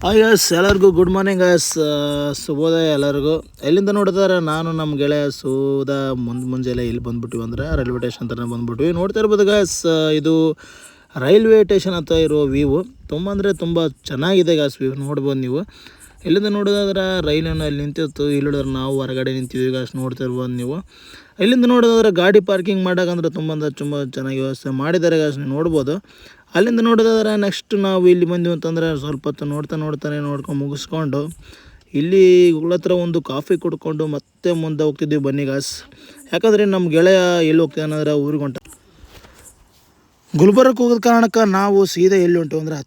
Hi guys, ಎಲ್ಲರಿಗೂ good morning guys. ಶುಭೋದಯ ಎಲ್ಲರಿಗೂ. ಎಲ್ಲಿಂದ ನೋಡಿದಾರೆ ನಾನು ನಮ್ಮ ಗೆಳೆಯ ಸೂದ ಮುಂಜಾನೆ ಇಲ್ಲಿ ಬಂದ್ಬಿಟ್ಟಿವಿ ಅಂದರೆ ರೈಲ್ವೆ ಸ್ಟೇಷನ್ ಹತ್ರ ಬಂದ್ಬಿಟ್ವಿ. ನೋಡ್ತಾ ಇರ್ಬೋದು ಗಾಯ್ಸ್, ಇದು ರೈಲ್ವೆ ಸ್ಟೇಷನ್ ಹತ್ರ ಇರೋ ವ್ಯೂ ತುಂಬ ಅಂದರೆ ತುಂಬ ಚೆನ್ನಾಗಿದೆ ಗಾಯ್ಸ್. ವ್ಯೂ ನೋಡ್ಬೋದು ನೀವು. ಎಲ್ಲಿಂದ ನೋಡೋದಾದ್ರೆ ರೈಲಿನ ಅಲ್ಲಿ ನಿಂತಿತ್ತು, ಇಲ್ಲಿ ನೋಡಿದ್ರೆ ನಾವು ಹೊರಗಡೆ ನಿಂತಿದ್ವಿ ಗಾಯ್ಸ್. ನೋಡ್ತಾ ಇರ್ಬೋದು ನೀವು. ಇಲ್ಲಿಂದ ನೋಡೋದಾದ್ರೆ ಗಾಡಿ ಪಾರ್ಕಿಂಗ್ ಮಾಡೋಕಂದ್ರೆ ತುಂಬ ಚೆನ್ನಾಗಿ ವ್ಯವಸ್ಥೆ ಮಾಡಿದ್ದಾರೆ ಗಾಯ್ಸ್, ನೀವು ನೋಡ್ಬೋದು. ಅಲ್ಲಿಂದ ನೋಡೋದಾದ್ರೆ ನೆಕ್ಸ್ಟ್ ನಾವು ಇಲ್ಲಿ ಬಂದ್ವಿ ಅಂತಂದರೆ ಸ್ವಲ್ಪ ಹೊತ್ತು ನೋಡ್ಕೊಂಡು ಮುಗಿಸ್ಕೊಂಡು ಇಲ್ಲಿ ಗುಗಳ ಹತ್ರ ಒಂದು ಕಾಫಿ ಕುಡ್ಕೊಂಡು ಮತ್ತೆ ಮುಂದೆ ಹೋಗ್ತಿದ್ವಿ ಬನ್ನಿ ಗಾಯ್ಸ್. ಯಾಕಂದರೆ ನಮ್ಮ ಗೆಳೆಯ ಎಲ್ಲಿ ಹೋಗ್ತಾನೆ ಅಂದರೆ ಊರಿಗೆ ಹೊಂಟ ಗುಲ್ಬರ್ಗಕ್ಕೆ ಹೋಗೋದ ಕಾರಣಕ್ಕೆ ನಾವು ಸೀದಾ ಎಲ್ಲಿ ಹೊಂಟು ಅಂದರೆ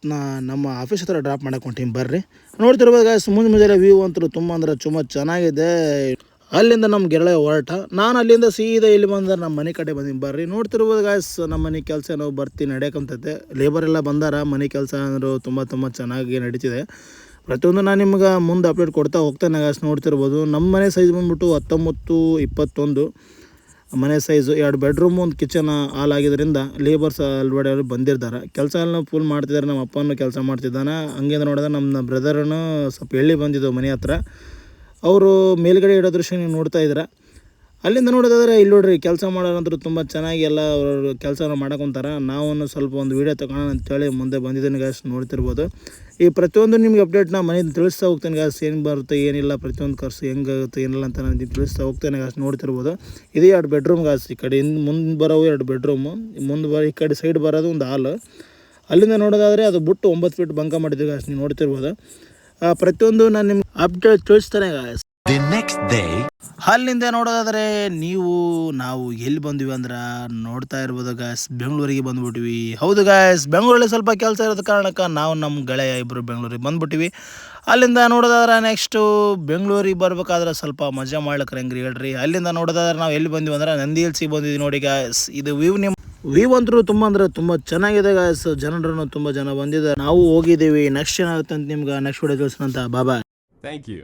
ನಮ್ಮ ಆಫೀಸ್ ಹತ್ರ ಡ್ರಾಪ್ ಮಾಡೋಕೆ ಹೊಂಟೀವಿ. ಬರ್ರಿ ನೋಡ್ತಿರ್ಬೋದು ಗಾಯ್ಸ್, ಮುಂಜಾನೆ ವ್ಯೂ ಅಂತೂ ತುಂಬ ಚೆನ್ನಾಗಿದೆ. ಅಲ್ಲಿಂದ ನಮ್ಮ ಗೆಳೆಯ ಹೊರಟ, ನಾನು ಅಲ್ಲಿಂದ ಸೀದಾ ಇಲ್ಲಿ ಬಂದರೆ ನಮ್ಮ ಮನೆ ಕಡೆ ಬಂದೀನಿ. ಬರ್ರಿ ನೋಡ್ತಿರ್ಬೋದು ಗಾಯ್ಸ್, ನಮ್ಮ ಮನೆ ಕೆಲಸ ನಾವು ಬರ್ತೀವಿ ನಡೆಯಕಂತೈತೆ. ಲೇಬರ್ ಎಲ್ಲ ಬಂದಾರ. ಮನೆ ಕೆಲಸ ಅಂದರೂ ತುಂಬ ಚೆನ್ನಾಗಿ ನಡೀತಿದೆ. ಪ್ರತಿಯೊಂದು ನಾನು ನಿಮ್ಗೆ ಮುಂದೆ ಅಪ್ಡೇಟ್ ಕೊಡ್ತಾ ಹೋಗ್ತೇನೆ ಗಾಯ್ಸ್. ನೋಡ್ತಿರ್ಬೋದು ನಮ್ಮ ಮನೆ ಸೈಜ್ ಬಂದ್ಬಿಟ್ಟು 19-21 ಮನೆ ಸೈಜು. 2 ಬೆಡ್ರೂಮ್, ಒಂದು ಕಿಚನ್ ಹಾಲ್ ಆಗಿದ್ದರಿಂದ ಲೇಬರ್ಸ್ ಆಲ್ರೆಡಿ ಬಂದಿರ್ತಾರೆ. ಕೆಲಸ ಎಲ್ಲ ಫುಲ್ ಮಾಡ್ತಿದ್ದಾರೆ. ನಮ್ಮ ಅಪ್ಪನೂ ಕೆಲಸ ಮಾಡ್ತಿದ್ದಾನೆ. ಹಂಗೇಂದ್ರೆ ನೋಡಿದ್ರೆ ನಮ್ಮ ಬ್ರದರನ್ನು ಸ್ವಲ್ಪ ಎಳ್ಳಿ ಬಂದಿದ್ದವು ಮನೆ ಹತ್ರ. ಅವರು ಮೇಲ್ಗಡೆ ಇಡೋ ದೃಶ್ಯ ನೀವು ನೋಡ್ತಾ ಇದ್ದೀರ. ಅಲ್ಲಿಂದ ನೋಡೋದಾದ್ರೆ ಇಲ್ಲಿ ನೋಡ್ರಿ, ಕೆಲಸ ಮಾಡೋರಂತೂ ತುಂಬ ಚೆನ್ನಾಗಿ ಎಲ್ಲ ಅವರು ಕೆಲಸನ ಮಾಡಕೊಂತಾರೆ. ನಾವು ಸ್ವಲ್ಪ ಒಂದು ವೀಡಿಯೋ ತಗೊಳ್ಳೋಣ ಅಂತೇಳಿ ಮುಂದೆ ಬಂದಿದ್ದೀನಿ ಗಾಯ್ಸ್. ನೋಡ್ತಿರ್ಬೋದು. ಈ ಪ್ರತಿಯೊಂದು ನಿಮ್ಗೆ ಅಪ್ಡೇಟ್ನ ಮನೆಯಿಂದ ತಿಳಿಸ್ತಾ ಹೋಗ್ತೇನೆ ಗಾಯ್ಸ್. ಏನು ಬರುತ್ತೆ ಏನಿಲ್ಲ, ಪ್ರತಿಯೊಂದು ಖರ್ಚು ಹೆಂಗಾಗುತ್ತೆ ಏನಿಲ್ಲ ಅಂತ ನಾನು ತಿಳಿಸ್ತಾ ಹೋಗ್ತೇನೆ ಗಾಯ್ಸ್. ನೋಡ್ತಿರ್ಬೋದು. ಇದೇ 2 ಬೆಡ್ರೂಮ್ ಗಾಯ್ಸ್. ಈ ಕಡೆ ಮುಂದೆ ಬರೋವು 2 ಬೆಡ್ರೂಮು, ಈ ಕಡೆ ಸೈಡ್ ಬರೋದು ಒಂದು ಹಾಲು. ಅಲ್ಲಿಂದ ನೋಡೋದಾದರೆ ಅದು ಬಿಟ್ಟು 9 ಫೀಟ್ ಬಂಕ ಮಾಡಿದ್ವಿ ಗಾಯ್ಸ್. ನೀವು ನೋಡ್ತಿರ್ಬೋದು. ಪ್ರತಿಯೊಂದು ನಾನು ನಿಮ್ಗೆ ಅಪ್ಡೇಟ್ ತಿಳಿಸ್ತಾನೆ ಗಾಯ್ಸ್. ಅಲ್ಲಿಂದ ನೋಡೋದಾದರೆ ನಾವು ಎಲ್ಲಿ ಬಂದ್ವಿ ಅಂದ್ರೆ ನೋಡ್ತಾ ಇರ್ಬೋದು ಗಾಯ್ಸ್, ಬೆಂಗಳೂರಿಗೆ ಬಂದ್ಬಿಟ್ವಿ. ಹೌದು ಗಾಯ್ಸ್, ಬೆಂಗಳೂರಲ್ಲಿ ಸ್ವಲ್ಪ ಕೆಲಸ ಇರೋದ ಕಾರಣಕ್ಕೆ ನಾವು ನಮ್ಮ ಗೆಳೆಯ ಇಬ್ಬರು ಬೆಂಗಳೂರಿಗೆ ಬಂದ್ಬಿಟ್ಟಿವಿ. ಅಲ್ಲಿಂದ ನೋಡೋದಾದ್ರೆ ನೆಕ್ಸ್ಟು ಬೆಂಗಳೂರಿಗೆ ಬರ್ಬೇಕಾದ್ರೆ ಸ್ವಲ್ಪ ಮಜಾ ಮಾಡ್ಲಿಕ್ಕೆ ಹೆಂಗ್ರಿ ಹೇಳ್ರಿ. ಅಲ್ಲಿಂದ ನೋಡೋದಾದ್ರೆ ನಾವು ಎಲ್ಲಿ ಬಂದ್ವಿ ಅಂದ್ರೆ ನಂದಿ ಹಿಲ್ಸಿಗೆ ಬಂದಿದ್ವಿ ನೋಡಿ ಗಾಯ್ಸ್. ಇದು ವ್ಯೂ ಅಂತೂ ತುಂಬ ಚೆನ್ನಾಗಿದೆ ಗಾಯ್ಸ್. ಜನರು ತುಂಬ ಜನ ಬಂದಿದ್ದಾರೆ, ನಾವು ಹೋಗಿದ್ದೀವಿ. ನೆಕ್ಸ್ಟ್ ಏನಾಗುತ್ತೆ ಅಂತ ನಿಮ್ಗೆ ನೆಕ್ಸ್ಟ್ ವಿಡಿಯೋ ತಿಳಿಸೋಣ ಅಂತ. ಬಾಬಾ. Thank you.